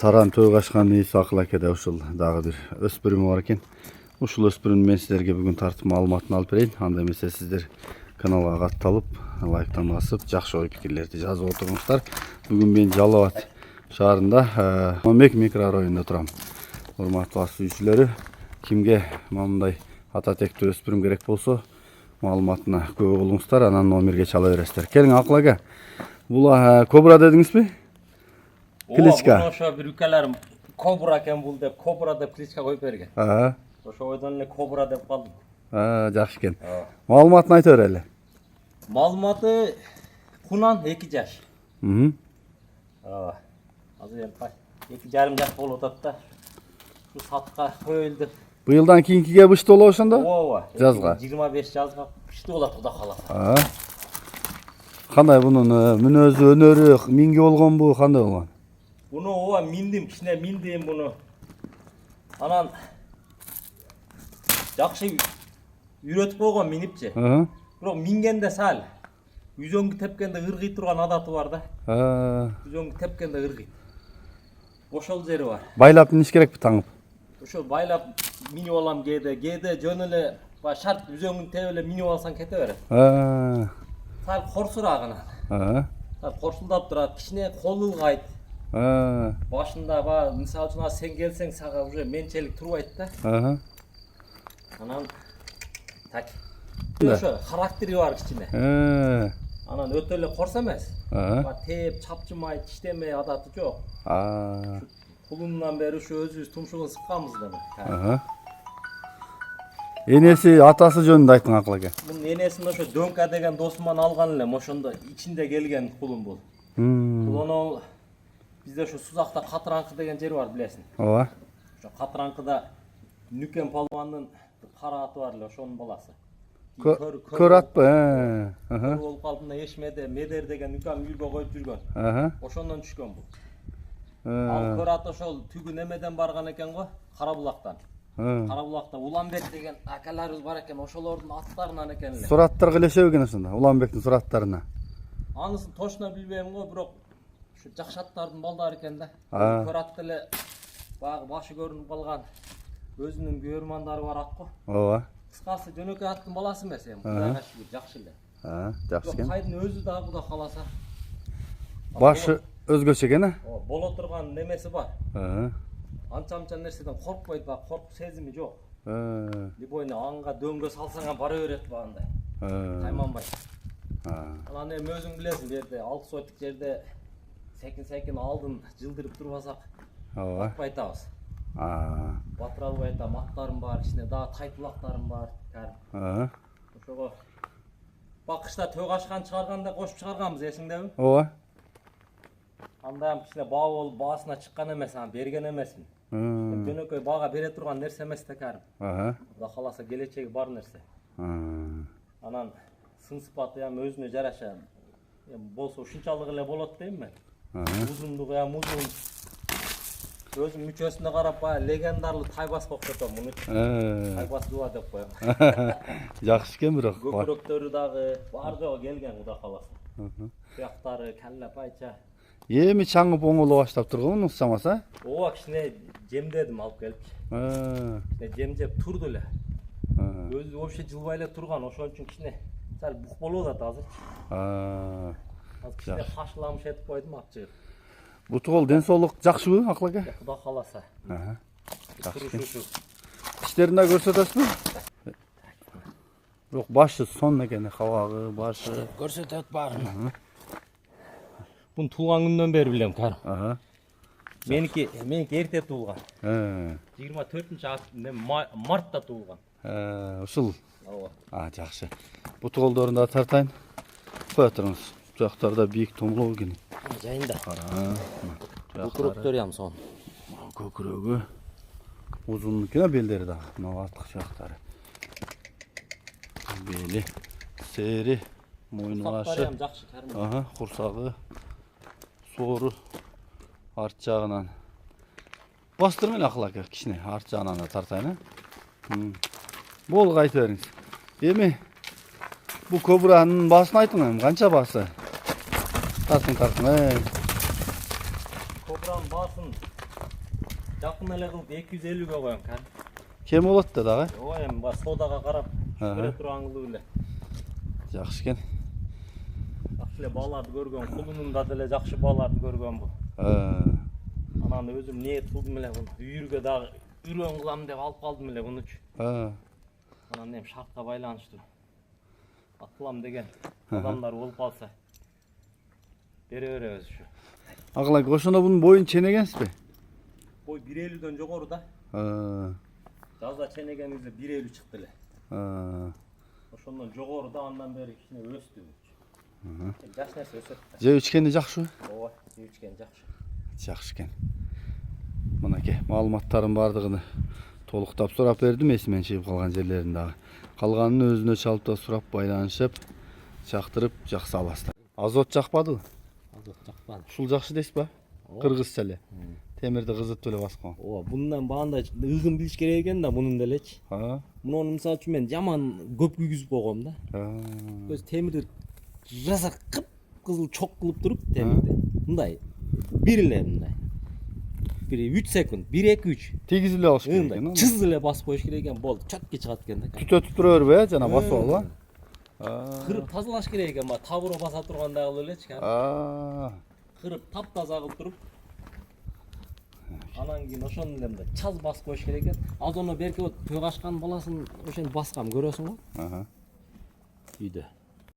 Таран төг ашкан үй Сакыл акеде ушул дагы бир өспүрүм бар экен. Ушул өспүрүмдү мен сиздерге бүгүн тартып маалыматын алып берейин. Анда эмесе сиздер каналга катталып, лайктан басып, жакшы ой пикирлерди жазып отуруңуздар. Бүгүн мен Жалал Абад шаарында 12 микрорайонунда турам. Урматтуу ас сүйүүчүлөрү, кимге мындай ата тектүү өспүрүм керек болсо, маалыматына күбө болуңуздар, анан номерге чала бересиздер. Келиң Акыл ака. Бул кобра дедиңизби? Кличка. Ошо бир үкелерим кобра экен бул деп, кобра деп кличка койуп берген. Ошо ойдон эле кобра деп калдым. Жакшы экен. Маалыматын айта бер эле. Маалыматы кунан 2 жаш. Азыр эми 2,5 жаш болуп атат да. Шу сатка коюлду. Быйылдан кийинкиге бышты болобу ошондо? Ооба. Жазга. 25 жазга бышты болот Кудай кааласа. Кандай бунун мүнөзү, өнөрү, минги болгонбу, кандай болгон? Буну ооба миндим, кичине миндим буну. Анан жакшы үйрөтүп койгон минипчи. Бирок мингенде сал үзөңгү тепкенде ыргый турган адаты бар да. Үзөңгү тепкенде ыргый. Ошол жери бар. Байлап миниш керекпи таңып? Ошол байлап минип алам кээде жөн эле шарт үзөңүн теп эле минип алсаң кете берет. Сал корсураагынан. Сал корсулдап турат, кичине кол ылгайт. Башында мисалы үчүн сен келсең сага уже менчелик турбайт да. Анан так. Ошо характери бар кичине. Анан өтө эле корс эмес. Теп, чапчымай, тиштемей адаты жок. Кулундан бери ушу өзүбүз тумшугун сыкканбыз да. Энеси, атасы жөнүндө айтың Акыл ака. Мунун энесин ошо Дөңка деген досуман алган элем, ошондо ичинде келген кулум бул. Бул бизде ошо Сузакта Катыраңкы деген жер бар, билесиң. Ооба. Ошо Катыраңкыда Нүкен палвандын кара аты бар эле, ошонун баласы. Көр атпы? Көр болуп калды мына Эшмеде Медер деген үкам үйгө коюп жүргөн. Ошондон түшкөн бул. Ал көр ат ошол түгү немеден барган экен го, Карабулактан. Карабулакта Уланбек деген акаларыбыз бар экен, ошолордун аттарынан экен эле. Сураттар килешеби экен ошондо, Уланбектин сураттарына? Анысын точно билбейм го, бирок ушу жакшы аттардын балдары экен да. Көр ат эле баягы башы көрүнүп калган өзүнүн бүйөрмандары бар ат го. Ооба. Кыскасы жөнөкөй аттын баласы эмес эми, Кудайга шүгүр, жакшы эле. Жакшы экен. Кайдын өзү да Кудай кааласа. Башы өзгөчө экен, боло турган немеси бар. Анча нерседен коркпойт, корку сезими жок. Любойну анга дөңгө салсаң бара берет андай. Кайманбайт. Анан эми өзүң билесиң, бу жерде 6 соттук жерде секин алдын жылдырып турбасак, батпай атабыз. Батыра албай атам, аттарым бар, ичинде дагы тайтулактарым бар. Ошого бакышта төг ашкан чыгарганда кошуп чыгарганбыз, эсиңдеби? Ооба. Анда кичине баа болуп баасына чыккан эмес, аны берген эмесмин. Жөнөкөй баага бере турган нерсе эмес да кәрим. Кудай кааласа келечеги бар нерсе. Анан сын сыпаты өзүнө жараша болсо ушунчалык эле болот дейм мен. Узундугу узун. Өзүм мүчөсүнө карап легендарлы тайбаска окшотом муну. Тайбас дуа деп коем. Жакшы экен бирок. Көкүрөктөрү дагы бар жогу келген Кудай кааласа. Сuyактары калла пайча. Эми чаңып оңоло баштап турган уксамаса? Ооба, кичине жемдедим алып келипчи. Жем жеп турду эле. Өзү вообще жылбай эле турган, ошон үчүн кичине сал бук болуп атат азыр. Азыр кичине кашыламыш этип койдум акчы. Бутугол ден соолук жакшыбы Акыл ака? Кудай кааласа. Жакшы. Тиштерин да көрсөтөсүзбү? Бирок башы сон экен, кабагы, башы. Көрсөтөт баарын. Бун туулган күндөн бери билем, кар. Меники эрте туулган. 24-мартта туулган. Ушул. Ооба. Жакшы. Бутуголдорун да тартайын. Кое туруңуз. Жактарда бийик томулуу экен. Жайында. Көкүрөктөрү сон. Көкүрөгү узун экен, белдери дагы. Мына арткы жактары. Бели, сери, мойну башы. Жакшы, кәрим. Курсагы, соору арт жагынан. Бастырма эле Акыл ака, кичине арт жагынан да тартайын. Болуп айта бериңиз. Эми бул кобранын баасын айтың, канча баасы? Тартың. Кобранын баасын Жақын эле кылып 250-ге коем қан. Кем болот да дагы. Оо эми бар содага карап көре турган кылып эле. Жакшы экен. Жакшы эле бааларды көргөн, кулунунда деле жакшы бааларды көргөн бу. Анан өзүм ниет кылдым эле буну. Үйүргө дагы үрөн кылам деп алып калдым эле bunучу. Анан эми шартка байланыштуу. Кылам деген адамдар болуп калса бере беребиз ушу. Агылай ошондо бунун боюн ченегенсизби? Бой 1.50дөн жогору да. Жазда ченегенибизде 1.50 чыкты эле. Ошондон жогору да андан бери кичине өстү. Жаш нерсе өсөт да. Жеп ичкени жакшыбы? Ооба, жеп ичкени жакшы. Жакшы экен. Мынакей маалыматтардын бардыгын толуктап сурап бердим, эсимен чыгып калган жерлерин дагы. Калганын өзүнө чалып да сурап байланышып, чактырып жакса аласыздар. Азот жакпадыбы? Азот жакпады. Ушул жакшы дейсизби? Кыргызча эле. Темирди кызытып эле баскан. Ооба, bundan баанда ыгын билиш керек экен да мунун делечи. Муну мисалы үчүн мен жаман көп күйгүзүп койгом да. Көз темирди жаза кып-кызыл чок кылып туруп темирди. Мындай бир эле мындай. 1-3 секунд, 1-2-3. Тегиз эле алыш керек экен. Чыз эле басып коюш керек экен, болду. Чөткө чыгат экен да. Түтөтүп тура бербей, жана басып албы? Кырып тазалаш керек экен, табуро баса тургандай кылып элечи. Кырып таптаза кылып туруп. Анан кийин ошону эле мындай чаз басып коюш керек экен. Азоно берки вот төгашкан баласын ошентип баскам, көрөсүң го? Үйдө.